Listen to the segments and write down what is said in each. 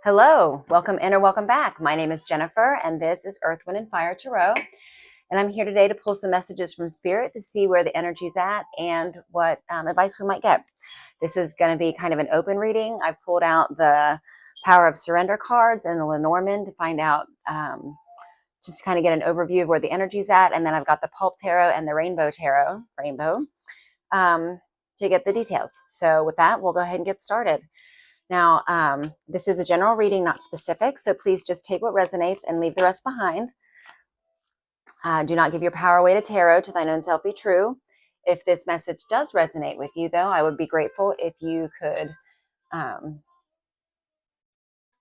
Hello, welcome in or welcome back. My name is Jennifer, and this is Earth, Wind, and Fire Tarot. And I'm here today to pull some messages from Spirit to see where the energy's at and what advice we might get. This is going to be kind of an open reading. I pulled out the Power of Surrender cards and the Lenormand to find out, just kind of get an overview of where the energy's at. And then I've got the Pulp Tarot and the Rainbow Tarot, to get the details. So with that, we'll go ahead and get started. Now, this is a general reading, not specific, so please just take what resonates and leave the rest behind. Do not give your power away to tarot, to thine own self be true. If this message does resonate with you, though, I would be grateful if you could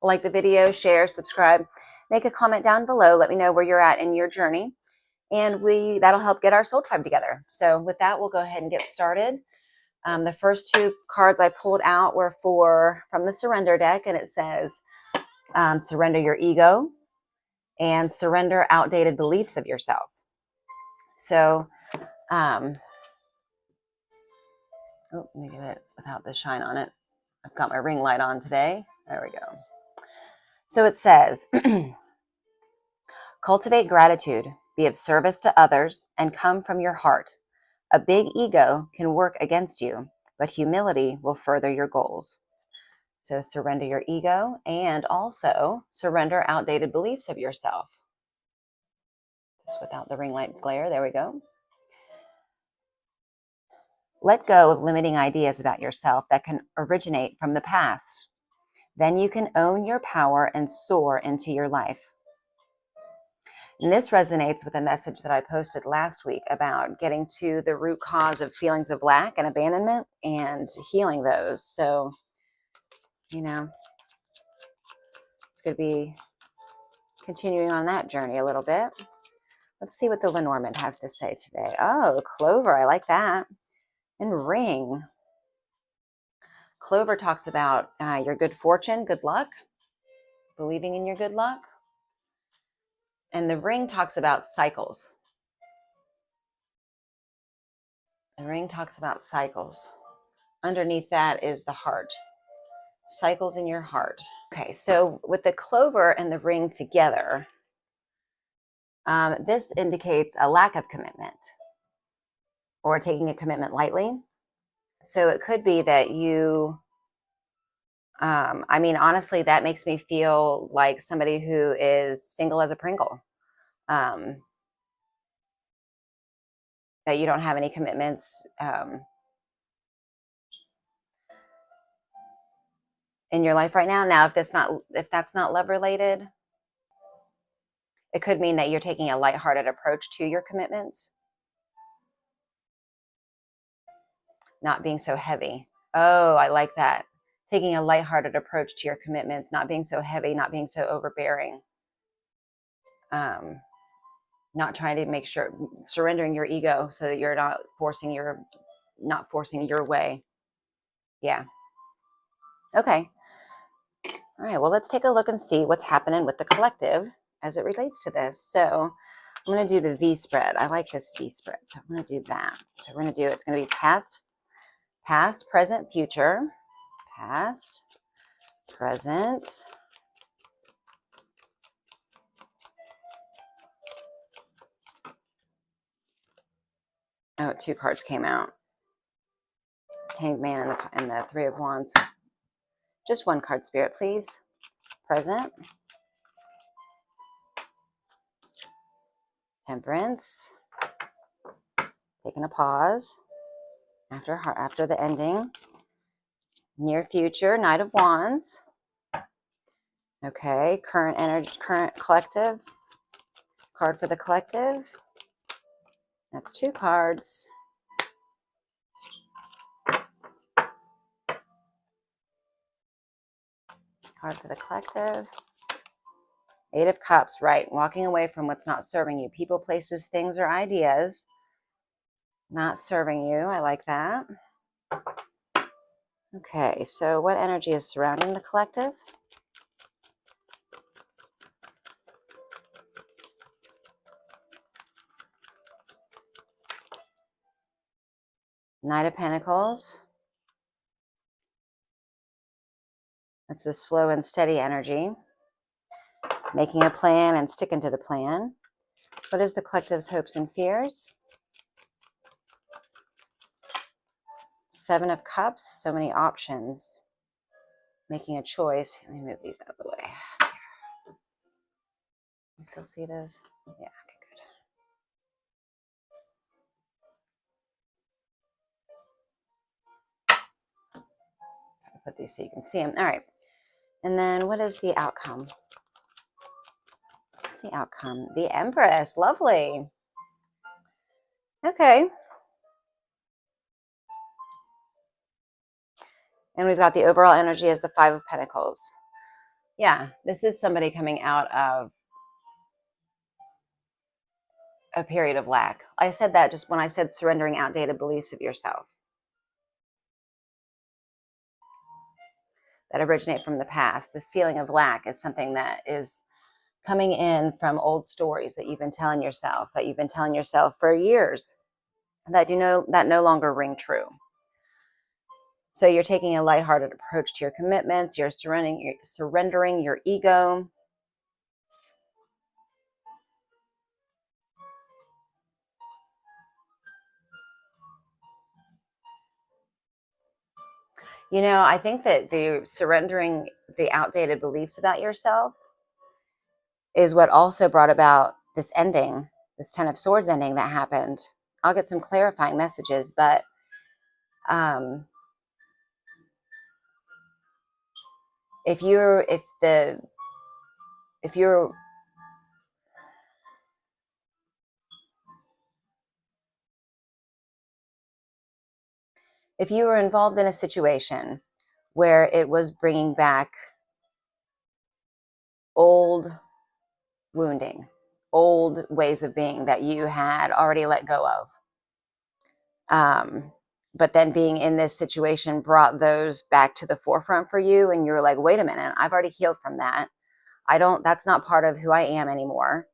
like the video, share, subscribe, make a comment down below. Let me know where you're at in your journey, and that'll help get our soul tribe together. So with that, we'll go ahead and get started. The first two cards I pulled out were from the Surrender deck, and it says, surrender your ego and surrender outdated beliefs of yourself. So, maybe that without the shine on it. I've got my ring light on today. There we go. So it says, cultivate gratitude, be of service to others, and come from your heart. A big ego can work against you, but humility will further your goals. So surrender your ego and also surrender outdated beliefs of yourself. Just without the ring light glare. There we go. Let go of limiting ideas about yourself that can originate from the past. Then you can own your power and soar into your life. And this resonates with a message that I posted last week about getting to the root cause of feelings of lack and abandonment and healing those. So, it's going to be continuing on that journey a little bit. Let's see what the Lenormand has to say today. Oh, Clover, I like that. And Ring. Clover talks about your good fortune, good luck, believing in your good luck. And the Ring talks about cycles. The Ring talks about cycles. Underneath that is the heart. Cycles in your heart. Okay, so with the Clover and the Ring together, this indicates a lack of commitment or taking a commitment lightly. So it could be that you, honestly, that makes me feel like somebody who is single as a Pringle. That you don't have any commitments in your life right now. Now, if that's not love related, it could mean that you're taking a lighthearted approach to your commitments, not being so heavy. Oh, I like that. Taking a lighthearted approach to your commitments, not being so heavy, not being so overbearing. Not trying to make sure, surrendering your ego so that you're not forcing your way. Yeah. Okay. All right. Well, let's take a look and see what's happening with the collective as it relates to this. So I'm going to do the V spread. I like this V spread. So I'm going to do that. So we're going to do, it's going to be past, present, future. Past, present, oh, two cards came out. Hanged Man and the Three of Wands. Just one card, Spirit, please. Present. Temperance. Taking a pause after the ending. Near future, Knight of Wands. Okay, current energy, current collective. Card for the collective. That's two cards. Card for the collective. Eight of Cups, right. Walking away from what's not serving you. People, places, things, or ideas not serving you. I like that. Okay, so what energy is surrounding the collective? Knight of Pentacles. That's the slow and steady energy. Making a plan and sticking to the plan. What is the collective's hopes and fears? 7 of Cups, so many options. Making a choice. Let me move these out of the way. You still see those? Yeah, okay, good. I'll put these so you can see them. All right. And then what is the outcome? What's the outcome? The Empress. Lovely. Okay. And we've got the overall energy as the 5 of Pentacles. Yeah, this is somebody coming out of a period of lack. I said that just when I said surrendering outdated beliefs of yourself that originate from the past. This feeling of lack is something that is coming in from old stories that you've been telling yourself, for years, that that no longer ring true. So you're taking a lighthearted approach to your commitments. You're surrendering your ego. I think that the surrendering the outdated beliefs about yourself is what also brought about this ending, this 10 of Swords ending that happened. I'll get some clarifying messages, but if you're if you were involved in a situation where it was bringing back old wounding, old ways of being that you had already let go of, but then being in this situation brought those back to the forefront for you, and you're like, wait a minute, I've already healed from that. That's not part of who I am anymore.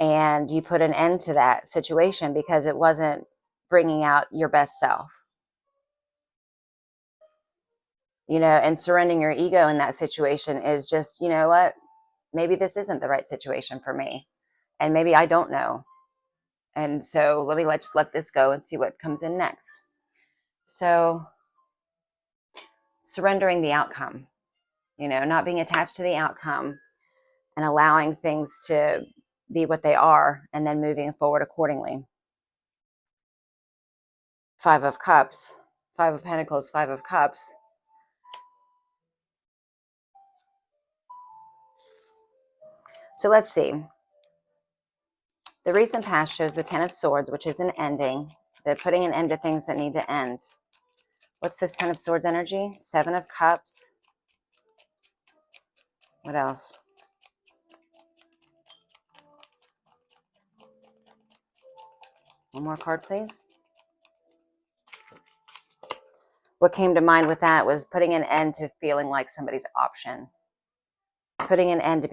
And you put an end to that situation because it wasn't bringing out your best self. And surrendering your ego in that situation is just, you know what, maybe this isn't the right situation for me, and maybe I don't know, and so let's let this go and see what comes in next. So surrendering the outcome, not being attached to the outcome, and allowing things to be what they are, and then moving forward accordingly. 5 of Cups, 5 of Pentacles, 5 of Cups. So let's see. The recent past shows the 10 of Swords, which is an ending. They're putting an end to things that need to end. What's this 10 of Swords energy? 7 of Cups. What else? One more card, please. What came to mind with that was putting an end to feeling like somebody's option. Putting an end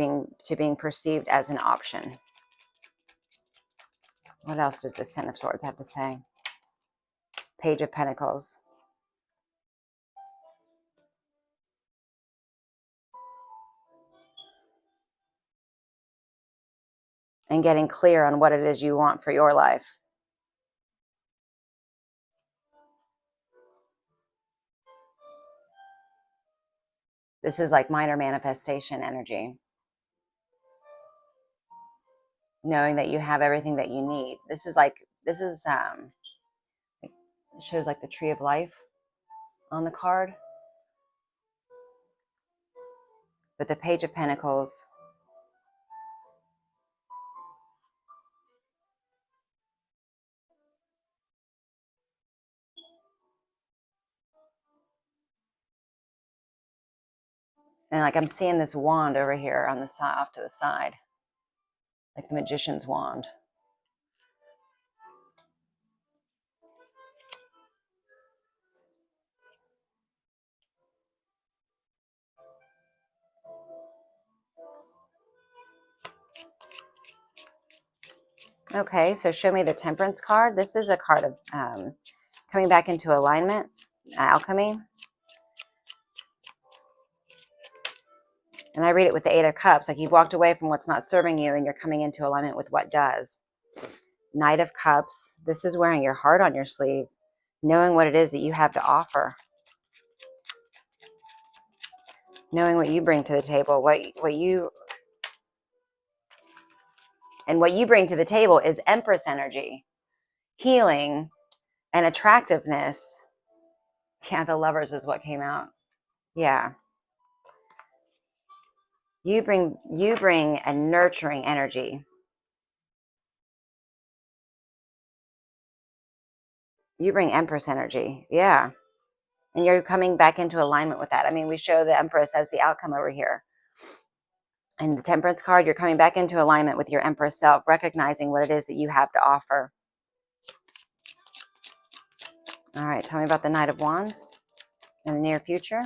to being perceived as an option. What else does this 10 of Swords have to say? Page of Pentacles. And getting clear on what it is you want for your life. This is like minor manifestation energy. Knowing that you have everything that you need. It shows like the tree of life on the card. But the Page of Pentacles. And like I'm seeing this wand over here on the side, off to the side. Like the magician's wand. Okay, so show me the Temperance card. This is a card of coming back into alignment, alchemy. And I read it with the Eight of Cups, like you've walked away from what's not serving you and you're coming into alignment with what does. Knight of Cups, this is wearing your heart on your sleeve, knowing what it is that you have to offer, knowing what you bring to the table, what you bring to the table is Empress energy, healing, and attractiveness. Yeah, the Lovers is what came out. Yeah. You bring a nurturing energy. You bring Empress energy. Yeah. And you're coming back into alignment with that. I mean, we show the Empress as the outcome over here. And the Temperance card, you're coming back into alignment with your Empress self, recognizing what it is that you have to offer. All right, tell me about the Knight of Wands in the near future.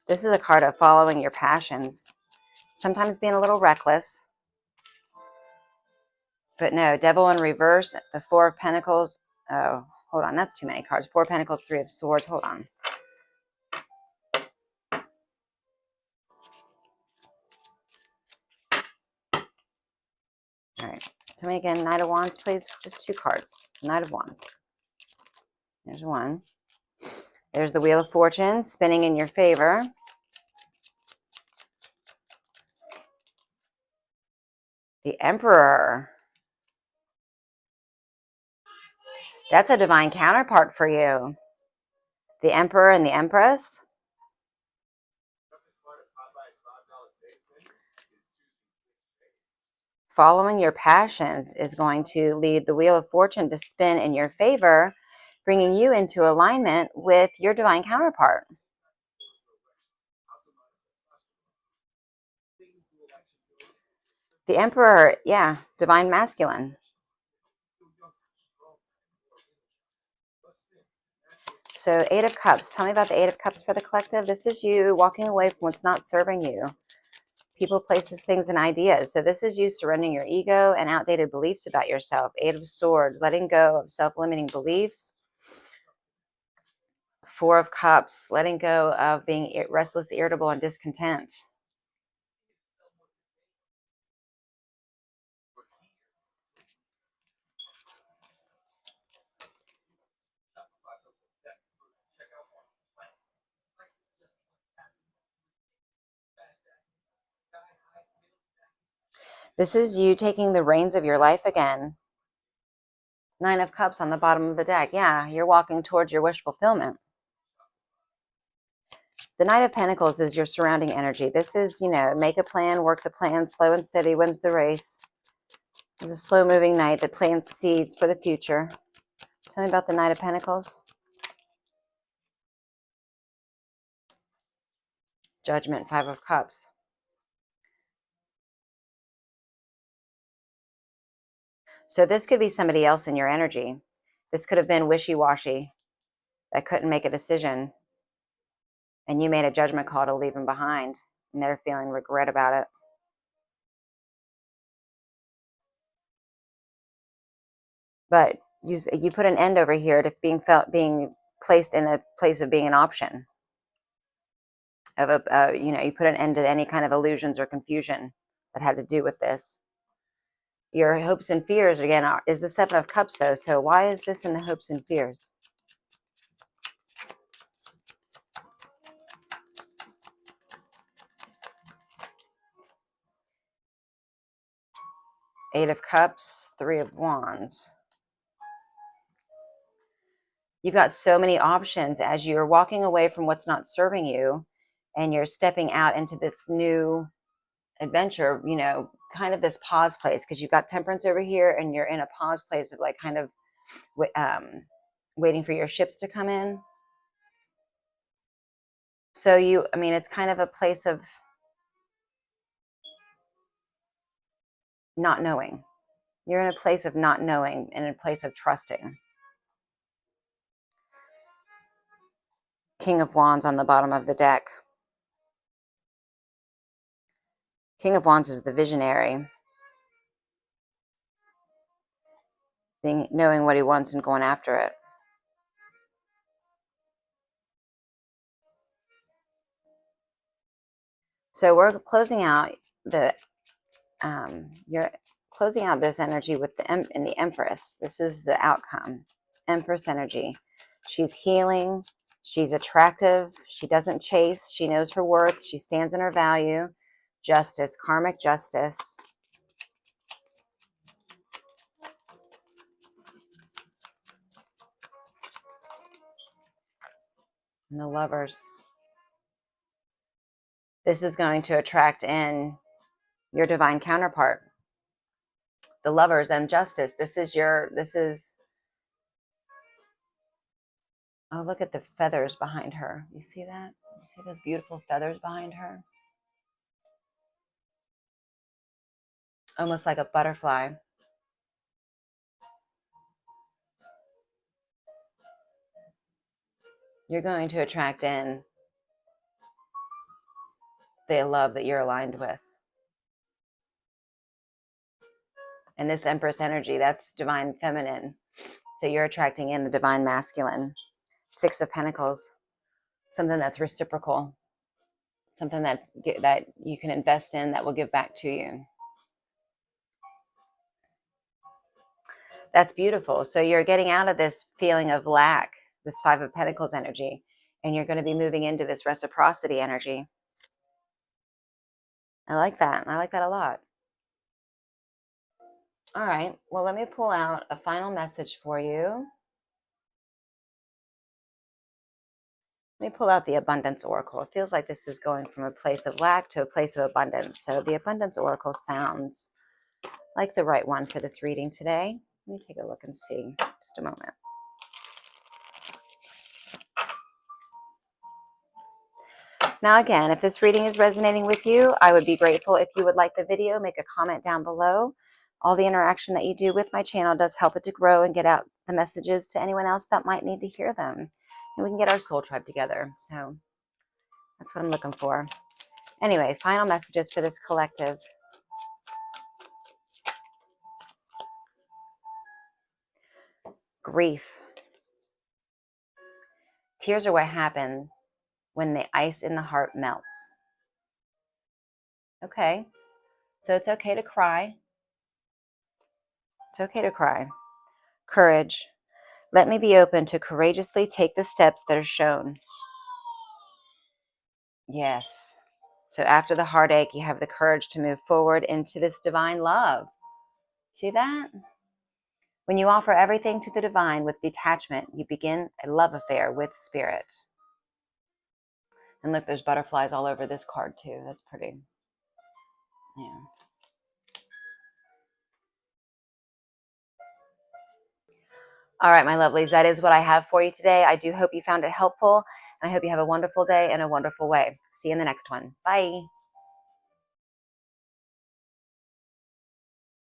This is a card of following your passions, sometimes being a little reckless. But no, Devil in reverse, the Four of Pentacles. Oh, hold on, that's too many cards. Four of Pentacles, Three of Swords. Hold on. All right, tell me again, Knight of Wands, please. Just two cards. Knight of Wands. There's one. There's the Wheel of Fortune spinning in your favor. The Emperor. That's a divine counterpart for you. The Emperor and the Empress. Following your passions is going to lead the Wheel of Fortune to spin in your favor, bringing you into alignment with your divine counterpart. The Emperor, yeah, divine masculine. So Eight of Cups. Tell me about the Eight of Cups for the collective. This is you walking away from what's not serving you. People, places, things, and ideas. So this is you surrendering your ego and outdated beliefs about yourself. Eight of Swords, letting go of self-limiting beliefs. Four of Cups, letting go of being restless, irritable, and discontent. This is you taking the reins of your life again. Nine of Cups on the bottom of the deck. Yeah, you're walking towards your wish fulfillment. The Knight of Pentacles is your surrounding energy. This is, make a plan, work the plan, slow and steady wins the race. It's a slow-moving knight that plants seeds for the future. Tell me about the Knight of Pentacles. Judgment, Five of Cups. So this could be somebody else in your energy. This could have been wishy-washy that couldn't make a decision, and you made a judgment call to leave them behind, and they're feeling regret about it. But you put an end over here to being placed in a place of being an option. You put an end to any kind of illusions or confusion that had to do with this. Your hopes and fears, again, is the Seven of Cups, though. So why is this in the hopes and fears? Eight of Cups, Three of Wands. You've got so many options as you're walking away from what's not serving you and you're stepping out into this new adventure, kind of this pause place, because you've got Temperance over here and you're in a pause place of like kind of waiting for your ships to come in. So it's kind of a place of not knowing. You're in a place of not knowing and in a place of trusting. King of Wands on the bottom of the deck. King of Wands is the visionary. Knowing what he wants and going after it. So we're closing out the you're closing out this energy with in the Empress. This is the outcome. Empress energy. She's healing. She's attractive. She doesn't chase. She knows her worth. She stands in her value. Justice, karmic justice. And the Lovers. This is going to attract in your divine counterpart. The Lovers and Justice. Oh, look at the feathers behind her. You see that? You see those beautiful feathers behind her? Almost like a butterfly. You're going to attract in the love that you're aligned with. And this Empress energy, that's divine feminine. So you're attracting in the divine masculine. Six of Pentacles. Something that's reciprocal. Something that you can invest in that will give back to you. That's beautiful. So you're getting out of this feeling of lack, this Five of Pentacles energy, and you're going to be moving into this reciprocity energy. I like that. I like that a lot. All right. Well, let me pull out a final message for you. Let me pull out the Abundance Oracle. It feels like this is going from a place of lack to a place of abundance. So the Abundance Oracle sounds like the right one for this reading today. Let me take a look and see. Just a moment. Now, again, if this reading is resonating with you, I would be grateful if you would like the video, make a comment down below. All the interaction that you do with my channel does help it to grow and get out the messages to anyone else that might need to hear them. And we can get our soul tribe together. So that's what I'm looking for. Anyway, final messages for this collective. Grief. Tears are what happen when the ice in the heart melts. Okay, so it's okay to cry. It's okay to cry. Courage. Let me be open to courageously take the steps that are shown. Yes. So after the heartache, you have the courage to move forward into this divine love. See that? When you offer everything to the divine with detachment, you begin a love affair with spirit. And look, there's butterflies all over this card too. That's pretty. Yeah. All right, my lovelies, that is what I have for you today. I do hope you found it helpful, and I hope you have a wonderful day and a wonderful way. See you in the next one. Bye.